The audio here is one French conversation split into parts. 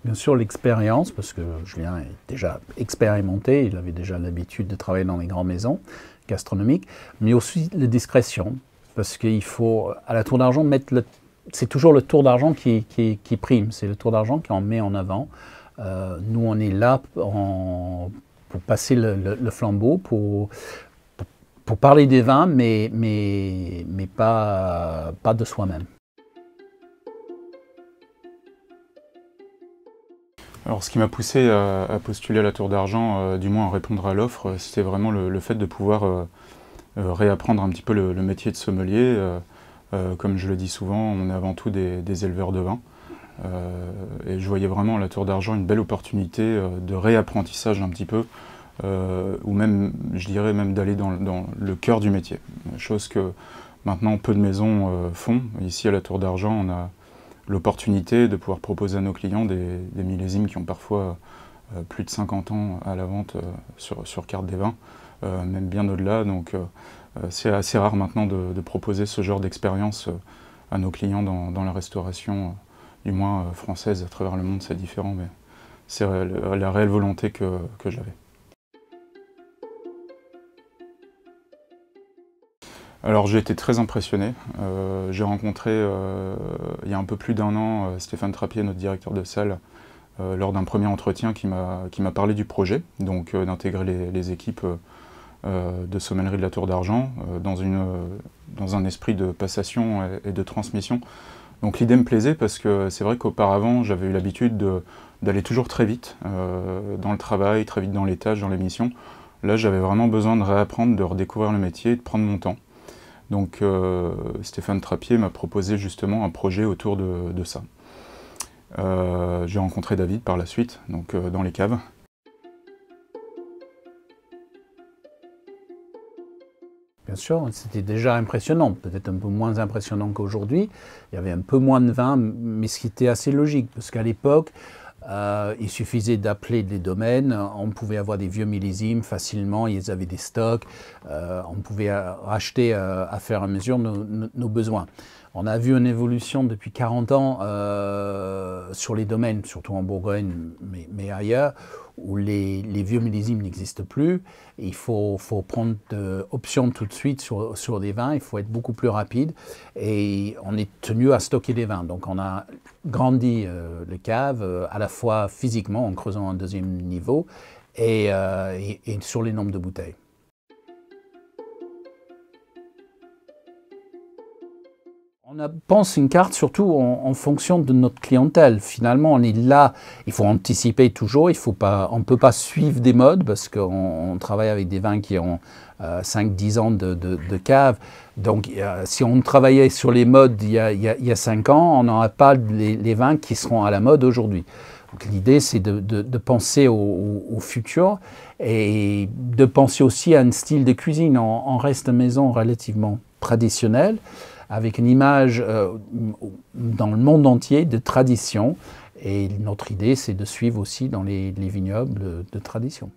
Bien sûr, l'expérience, parce que Julien est déjà expérimenté, il avait déjà l'habitude de travailler dans les grandes maisons gastronomiques, mais aussi la discrétion, parce qu'il faut, à la tour d'argent, c'est toujours le tour d'argent qui prime, c'est le tour d'argent qu'on met en avant. Nous, on est là pour passer le flambeau, pour parler des vins, mais pas de soi-même. Alors ce qui m'a poussé à postuler à la Tour d'Argent, du moins à répondre à l'offre, c'était vraiment le fait de pouvoir réapprendre un petit peu le métier de sommelier. Comme je le dis souvent, on est avant tout des éleveurs de vin. Et je voyais vraiment à la Tour d'Argent une belle opportunité de réapprentissage un petit peu, ou même, je dirais même d'aller dans le cœur du métier. Chose que maintenant peu de maisons font. Ici à la Tour d'Argent, on a l'opportunité de pouvoir proposer à nos clients des millésimes qui ont parfois plus de 50 ans à la vente sur carte des vins, même bien au-delà. Donc c'est assez rare maintenant de proposer ce genre d'expérience à nos clients dans la restauration, du moins française. À travers le monde c'est différent, mais c'est la réelle volonté que j'avais. Alors j'ai été très impressionné. J'ai rencontré il y a un peu plus d'un an Stéphane Trappier, notre directeur de salle, lors d'un premier entretien qui m'a parlé du projet, donc d'intégrer les équipes de sommellerie de la Tour d'Argent dans un esprit de passation et de transmission. Donc l'idée me plaisait parce que c'est vrai qu'auparavant j'avais eu l'habitude d'aller toujours très vite dans le travail, très vite dans les tâches, dans les missions. Là j'avais vraiment besoin de réapprendre, de redécouvrir le métier et de prendre mon temps. Donc Stéphane Trappier m'a proposé justement un projet autour de ça. J'ai rencontré David par la suite, donc dans les caves. Bien sûr, c'était déjà impressionnant, peut-être un peu moins impressionnant qu'aujourd'hui. Il y avait un peu moins de vin, mais ce qui était assez logique, parce qu'à l'époque, il suffisait d'appeler des domaines, on pouvait avoir des vieux millésimes facilement, ils avaient des stocks, on pouvait racheter à faire à mesure nos besoins. On a vu une évolution depuis 40 ans sur les domaines, surtout en Bourgogne, mais ailleurs, où les vieux millésimes n'existent plus. Il faut prendre option tout de suite sur des vins, il faut être beaucoup plus rapide et on est tenu à stocker des vins. Donc on a grandi les caves à la fois physiquement en creusant un deuxième niveau et sur les nombres de bouteilles. On pense une carte surtout en fonction de notre clientèle. Finalement, on est là, il faut anticiper toujours, on ne peut pas suivre des modes parce qu'on travaille avec des vins qui ont 5-10 ans de cave. Donc, si on travaillait sur les modes il y a 5 ans, on n'aura pas les vins qui seront à la mode aujourd'hui. L'idée, c'est de penser au futur et de penser aussi à un style de cuisine. On reste une maison relativement traditionnelle, avec une image dans le monde entier de tradition. Et notre idée, c'est de suivre aussi dans les vignobles de tradition.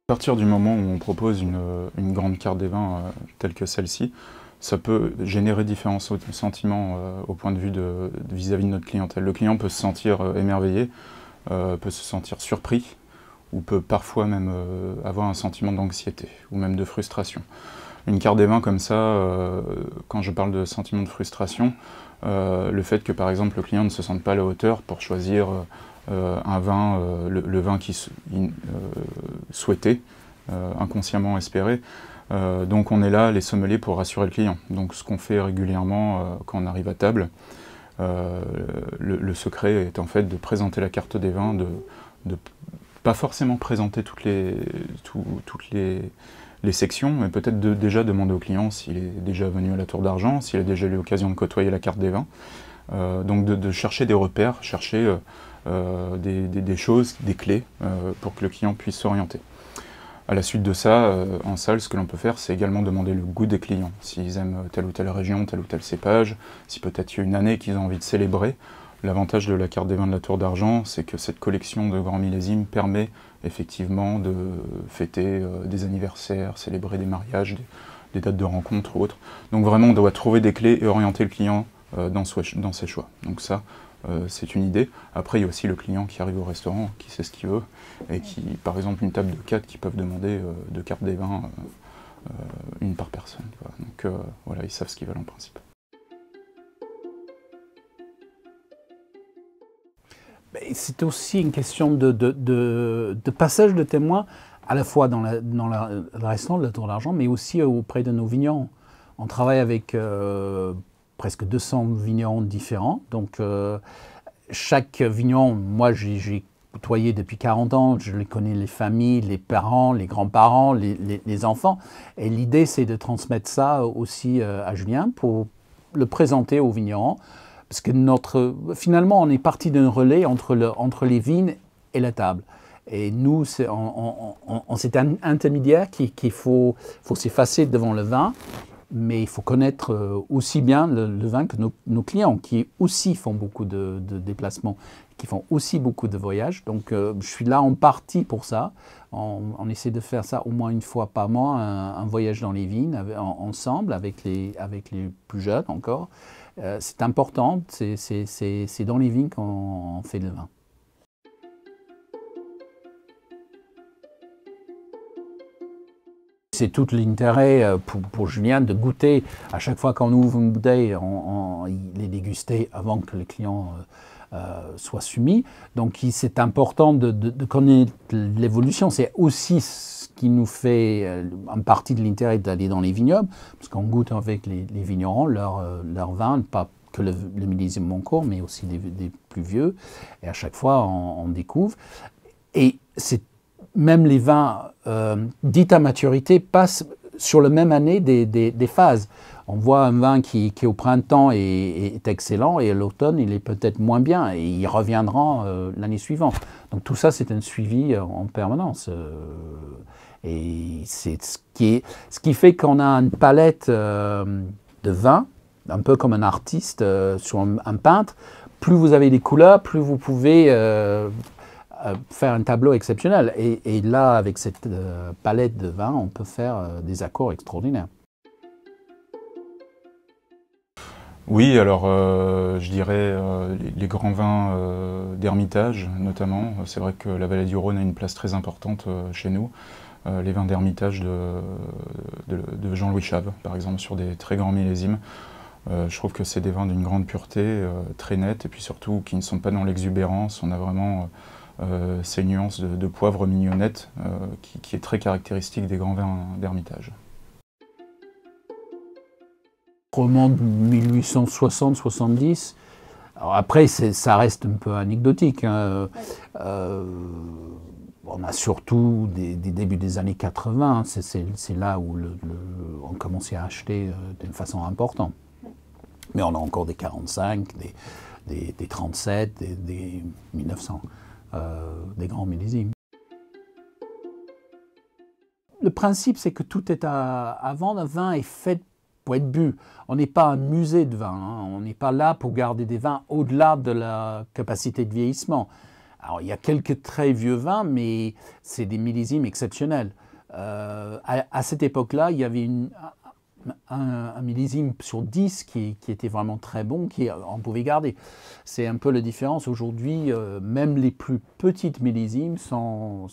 À partir du moment où on propose une grande carte des vins telle que celle-ci, ça peut générer différents sentiments au point de vue vis-à-vis de notre clientèle. Le client peut se sentir émerveillé, peut se sentir surpris, ou peut parfois même avoir un sentiment d'anxiété, ou même de frustration. Une carte des vins comme ça, quand je parle de sentiment de frustration, le fait que par exemple le client ne se sente pas à la hauteur pour choisir un vin, le vin qu'il souhaitait, inconsciemment espéré. Donc on est là, les sommeliers, pour rassurer le client. Donc ce qu'on fait régulièrement quand on arrive à table, le secret est en fait de présenter la carte des vins, de pas forcément présenter toutes les sections, mais peut-être déjà demander au client s'il est déjà venu à la Tour d'Argent, s'il a déjà eu l'occasion de côtoyer la carte des vins. Donc de chercher des repères, chercher des choses, des clés pour que le client puisse s'orienter. À la suite de ça, en salle, ce que l'on peut faire, c'est également demander le goût des clients. S'ils aiment telle ou telle région, tel ou tel cépage, si peut-être il y a une année qu'ils ont envie de célébrer. L'avantage de la carte des vins de la Tour d'Argent, c'est que cette collection de grands millésimes permet effectivement de fêter des anniversaires, célébrer des mariages, des dates de rencontres ou autres. Donc vraiment, on doit trouver des clés et orienter le client dans ses choix. Donc ça, c'est une idée. Après, il y a aussi le client qui arrive au restaurant, qui sait ce qu'il veut, et qui, par exemple, une table de 4 qui peuvent demander 2 cartes des vins, une par personne. Donc voilà, ils savent ce qu'ils veulent en principe. C'est aussi une question de passage de témoins, à la fois dans le restaurant de la Tour d'Argent, mais aussi auprès de nos vignerons. On travaille avec presque 200 vignerons différents. Donc, chaque vigneron, moi j'ai côtoyé depuis 40 ans, je les connais, les familles, les parents, les grands-parents, les enfants. Et l'idée, c'est de transmettre ça aussi à Julien pour le présenter aux vignerons. Parce que finalement, on est parti d'un relais entre les vignes et la table. Et nous, c'est un intermédiaire qu'il faut s'effacer devant le vin, mais il faut connaître aussi bien le vin que nos clients, qui aussi font beaucoup de déplacements, qui font aussi beaucoup de voyages. Donc, je suis là en partie pour ça. On essaie de faire ça au moins une fois par mois, un voyage dans les vignes ensemble avec les plus jeunes encore. C'est important, c'est dans les vignes qu'on fait le vin. C'est tout l'intérêt pour Julien de goûter. À chaque fois qu'on ouvre une bouteille, il est dégusté avant que le client soit soumis. Donc c'est important de connaître l'évolution. C'est aussi ce qui nous fait une partie de l'intérêt d'aller dans les vignobles, parce qu'on goûte avec les vignerons leur vin, pas que le millésime Moncourt, mais aussi des plus vieux. Et à chaque fois, on découvre. Et même les vins dits à maturité passent sur la même année des phases. On voit un vin qui au printemps est excellent et à l'automne il est peut-être moins bien et il reviendra l'année suivante. Donc tout ça c'est un suivi en permanence. Et c'est ce qui fait qu'on a une palette de vins, un peu comme un artiste sur un peintre. Plus vous avez des couleurs, plus vous pouvez faire un tableau exceptionnel. Et là, avec cette palette de vins, on peut faire des accords extraordinaires. Oui, alors je dirais les grands vins d'Hermitage notamment. C'est vrai que la vallée du Rhône a une place très importante chez nous. Les vins d'Hermitage de Jean-Louis Chave, par exemple, sur des très grands millésimes. Je trouve que c'est des vins d'une grande pureté, très nets, et puis surtout qui ne sont pas dans l'exubérance. On a vraiment ces nuances de poivre mignonnette qui est très caractéristique des grands vins d'Hermitage. Remonte 1860-70. Après, ça reste un peu anecdotique. Hein. On a surtout des débuts des années 80. C'est là où on commençait à acheter d'une façon importante. Mais on a encore des 45, des 37, des 1900, des grands millésimes. Le principe, c'est que tout est à vendre. Un vin est fait pour être bu. On n'est pas un musée de vin. Hein. On n'est pas là pour garder des vins au-delà de la capacité de vieillissement. Alors, il y a quelques très vieux vins, mais c'est des millésimes exceptionnels. À cette époque-là, il y avait un millésime sur 10 qui était vraiment très bon, qu'on pouvait garder. C'est un peu la différence. Aujourd'hui, même les plus petites millésimes sont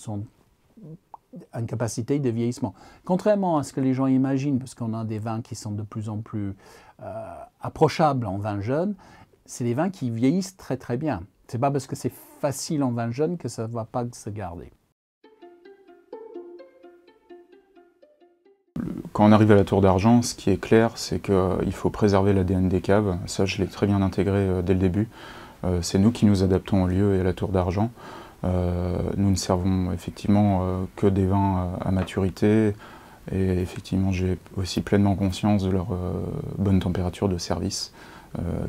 une capacité de vieillissement. Contrairement à ce que les gens imaginent, parce qu'on a des vins qui sont de plus en plus approchables en vin jeune, c'est des vins qui vieillissent très très bien. C'est pas parce que c'est facile en vin jeune que ça ne va pas se garder. Quand on arrive à la Tour d'Argent, ce qui est clair, c'est qu'il faut préserver l'ADN des caves. Ça, je l'ai très bien intégré dès le début. C'est nous qui nous adaptons au lieu et à la Tour d'Argent. Nous ne servons effectivement que des vins à maturité et effectivement j'ai aussi pleinement conscience de leur bonne température de service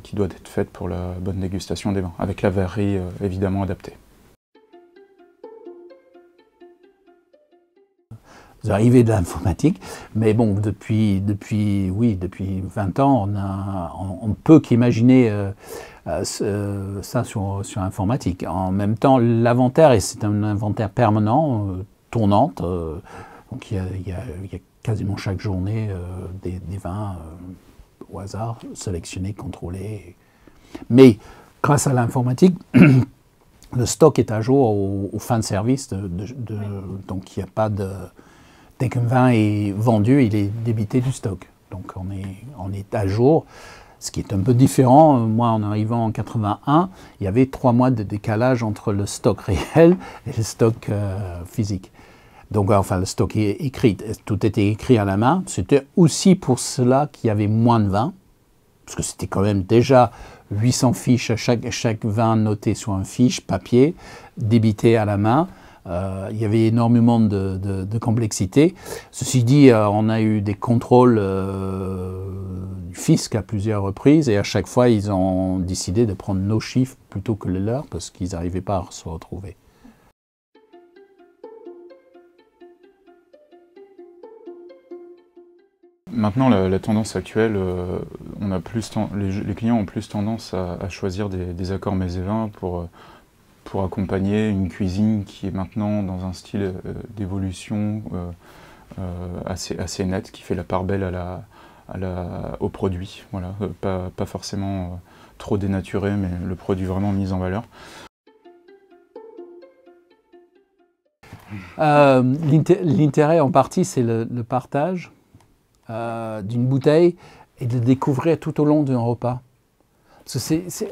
qui doit être faite pour la bonne dégustation des vins, avec la verrerie évidemment adaptée. Vous arrivez de l'informatique, mais bon, depuis 20 ans, on ne peut qu'imaginer ça sur informatique. En même temps, l'inventaire, c'est un inventaire permanent, tournante, donc il y a quasiment chaque journée des vins au hasard, sélectionner, contrôler. Mais grâce à l'informatique, le stock est à jour aux fins de service, donc il n'y a pas de... Dès qu'un vin est vendu, il est débité du stock. Donc on est à jour, ce qui est un peu différent. Moi, en arrivant en 81, il y avait 3 mois de décalage entre le stock réel et le stock physique. Donc, enfin, le stock est écrit, tout était écrit à la main. C'était aussi pour cela qu'il y avait moins de vins, parce que c'était quand même déjà 800 fiches, chaque vin noté sur une fiche papier, débité à la main. Il y avait énormément de complexité. Ceci dit, on a eu des contrôles du fisc à plusieurs reprises, et à chaque fois, ils ont décidé de prendre nos chiffres plutôt que les leurs, parce qu'ils n'arrivaient pas à se retrouver. Maintenant, la tendance actuelle, les clients ont plus tendance à choisir des accords mets et vins pour accompagner une cuisine qui est maintenant dans un style d'évolution assez net, qui fait la part belle au produit. Voilà, pas forcément trop dénaturé, mais le produit vraiment mis en valeur. L'intérêt en partie, c'est le partage d'une bouteille et de découvrir tout au long d'un repas. Parce que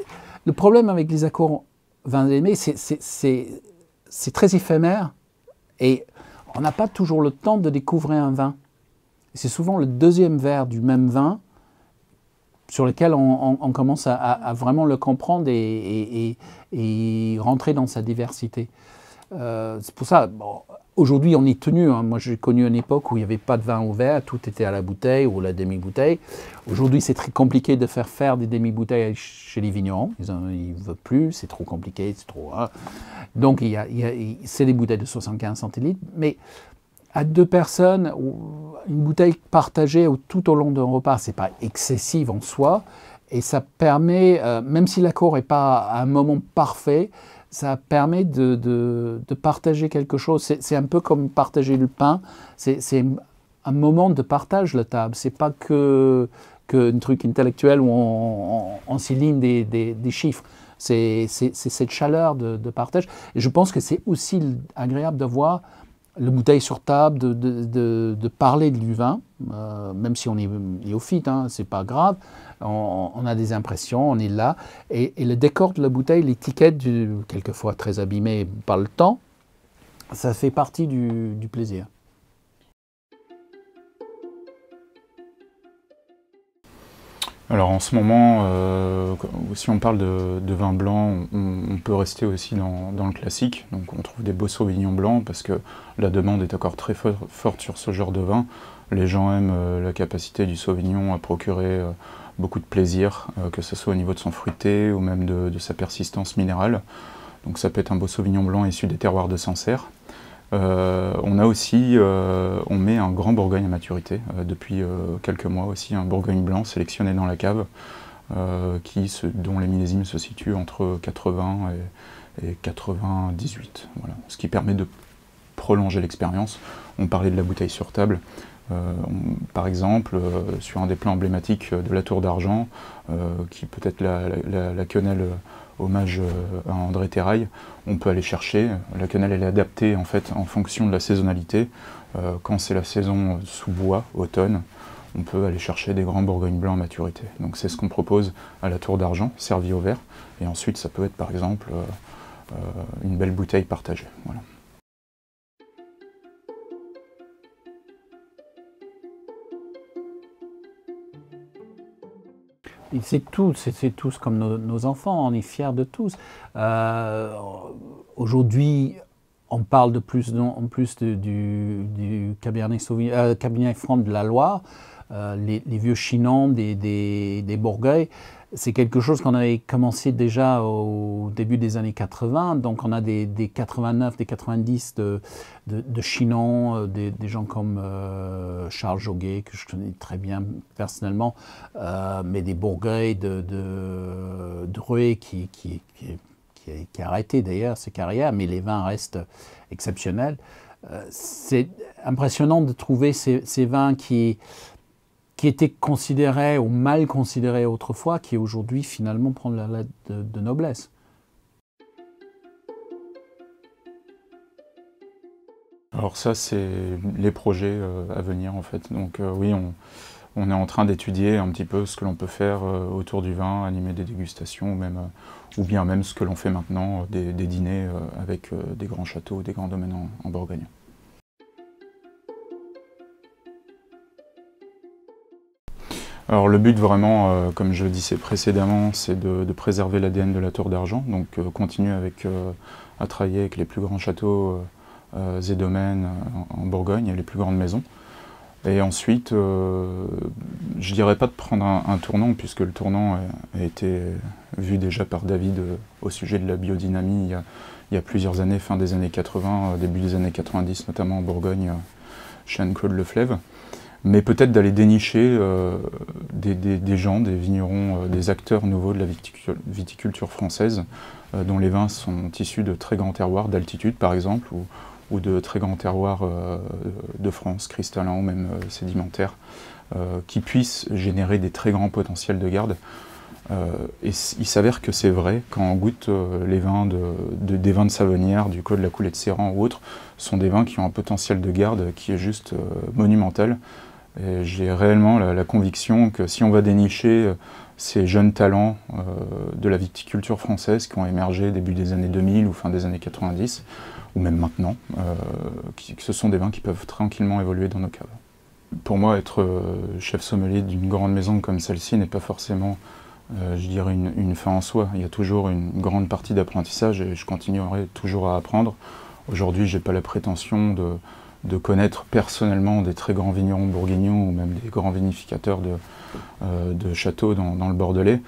le problème avec les accords vins et mets, c'est très éphémère et on n'a pas toujours le temps de découvrir un vin. C'est souvent le deuxième verre du même vin sur lequel on commence à vraiment le comprendre et rentrer dans sa diversité. C'est pour ça, bon, aujourd'hui on est tenu, hein. Moi j'ai connu une époque où il n'y avait pas de vin au verre, tout était à la bouteille ou la demi-bouteille. Aujourd'hui c'est très compliqué de faire des demi-bouteilles chez les vignerons, ils ne veulent plus, c'est trop compliqué, c'est trop... Hein. Donc c'est des bouteilles de 75 centilitres, mais à 2 personnes, une bouteille partagée tout au long d'un repas, ce n'est pas excessif en soi, et ça permet, même si l'accord n'est pas à un moment parfait, ça permet de partager quelque chose. C'est un peu comme partager le pain. C'est un moment de partage, la table. Ce n'est pas que un truc intellectuel où on s'éligne des chiffres. C'est cette chaleur de partage. Et je pense que c'est aussi agréable de voir la bouteille sur table, de parler du vin, même si on est néophyte, hein, c'est pas grave. On a des impressions, on est là. Et le décor de la bouteille, l'étiquette, quelquefois très abîmée par le temps, ça fait partie du plaisir. Alors en ce moment, si on parle de vin blanc, on peut rester aussi dans le classique. Donc on trouve des beaux sauvignons blancs parce que la demande est encore très forte sur ce genre de vin. Les gens aiment la capacité du sauvignon à procurer beaucoup de plaisir, que ce soit au niveau de son fruité ou même de sa persistance minérale. Donc ça peut être un beau sauvignon blanc issu des terroirs de Sancerre. On a aussi, on met un grand Bourgogne à maturité, depuis quelques mois aussi, un Bourgogne blanc sélectionné dans la cave, dont les millésimes se situent entre 80 et 98, voilà. Ce qui permet de prolonger l'expérience. On parlait de la bouteille sur table. Par exemple, sur un des plans emblématiques de la Tour d'Argent, qui peut être la quenelle hommage à André Terrail, on peut aller chercher. La quenelle elle est adaptée en fait en fonction de la saisonnalité. Quand c'est la saison sous bois, automne, on peut aller chercher des grands Bourgogne blancs à maturité. Donc c'est ce qu'on propose à la Tour d'Argent, servi au verre. Et ensuite ça peut être par exemple une belle bouteille partagée. Voilà. C'est tous comme nos enfants, on est fiers de tous. Aujourd'hui, on parle de plus en plus du Cabernet Franc de la Loire, les vieux Chinons des Bourgueil. C'est quelque chose qu'on avait commencé déjà au début des années 80, donc on a des 89, des 90 de Chinon, des gens comme Charles Joguet, que je connais très bien personnellement, mais des Bourgueil, de Drouet qui a arrêté d'ailleurs sa carrière, mais les vins restent exceptionnels. C'est impressionnant de trouver ces vins qui qui était considéré ou mal considéré autrefois, qui aujourd'hui finalement prend la lettre de noblesse. Alors ça, c'est les projets à venir en fait. Donc oui, on est en train d'étudier un petit peu ce que l'on peut faire autour du vin, animer des dégustations, ou bien même ce que l'on fait maintenant, des dîners avec des grands châteaux, des grands domaines en Bourgogne. Alors le but vraiment, comme je le disais précédemment, c'est de préserver l'ADN de la Tour d'Argent, donc continuer à travailler avec les plus grands châteaux et domaines en Bourgogne et les plus grandes maisons. Et ensuite, je dirais pas de prendre un tournant, puisque le tournant a été vu déjà par David au sujet de la biodynamie il y a plusieurs années, fin des années 80, début des années 90, notamment en Bourgogne, chez Anne-Claude Leflève. Mais peut-être d'aller dénicher des gens, des vignerons, des acteurs nouveaux de la viticulture française, dont les vins sont issus de très grands terroirs d'altitude, par exemple, ou de très grands terroirs de France, cristallins ou même sédimentaires, qui puissent générer des très grands potentiels de garde. Et il s'avère que c'est vrai, quand on goûte les vins des vins de Savonnières, du Clos de la Coulée de Séran ou autres, sont des vins qui ont un potentiel de garde qui est juste monumental. Et j'ai réellement la conviction que si on va dénicher ces jeunes talents de la viticulture française qui ont émergé début des années 2000 ou fin des années 90, ou même maintenant, que ce sont des vins qui peuvent tranquillement évoluer dans nos caves. Pour moi, être chef sommelier d'une grande maison comme celle-ci n'est pas forcément, je dirais, une fin en soi. Il y a toujours une grande partie d'apprentissage et je continuerai toujours à apprendre. Aujourd'hui, je n'ai pas la prétention de connaître personnellement des très grands vignerons bourguignons ou même des grands vinificateurs de châteaux dans le Bordelais,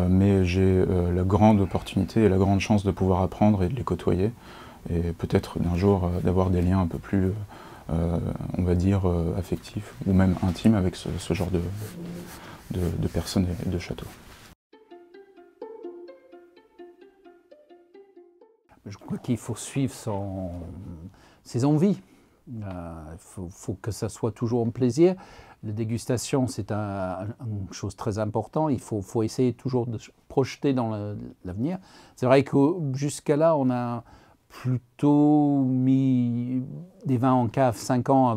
mais j'ai la grande opportunité et la grande chance de pouvoir apprendre et de les côtoyer, et peut-être d'un jour d'avoir des liens un peu plus, on va dire, affectifs ou même intimes avec ce genre de personnes et de châteaux. Je crois qu'il faut suivre ses envies. Il faut que ça soit toujours un plaisir. La dégustation, c'est une chose très importante. Il faut essayer toujours de se projeter dans l'avenir. C'est vrai que jusqu'à là, on a plutôt mis des vins en cave 5 ans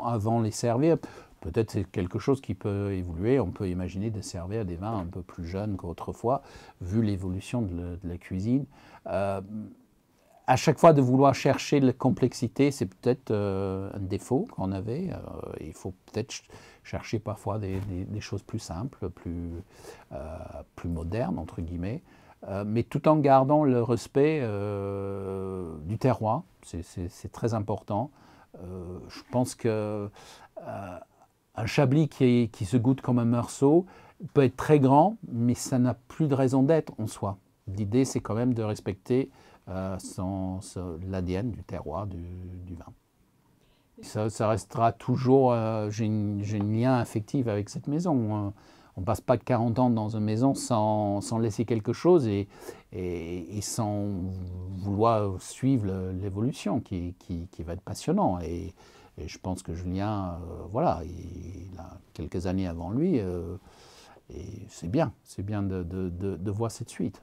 avant les servir. Peut-être c'est quelque chose qui peut évoluer. On peut imaginer de servir des vins un peu plus jeunes qu'autrefois, vu l'évolution de la cuisine. À chaque fois de vouloir chercher la complexité, c'est peut-être un défaut qu'on avait. Il faut peut-être chercher parfois des choses plus simples, plus modernes, entre guillemets, mais tout en gardant le respect du terroir. C'est très important. Je pense qu'un chablis qui se goûte comme un meursault peut être très grand, mais ça n'a plus de raison d'être en soi. L'idée, c'est quand même de respecter l'ADN du terroir du vin. Ça restera toujours, j'ai un lien affectif avec cette maison. On ne passe pas 40 ans dans une maison sans laisser quelque chose et sans vouloir suivre l'évolution qui va être passionnant. Et je pense que Julien, voilà, il a quelques années avant lui et c'est bien de voir cette suite.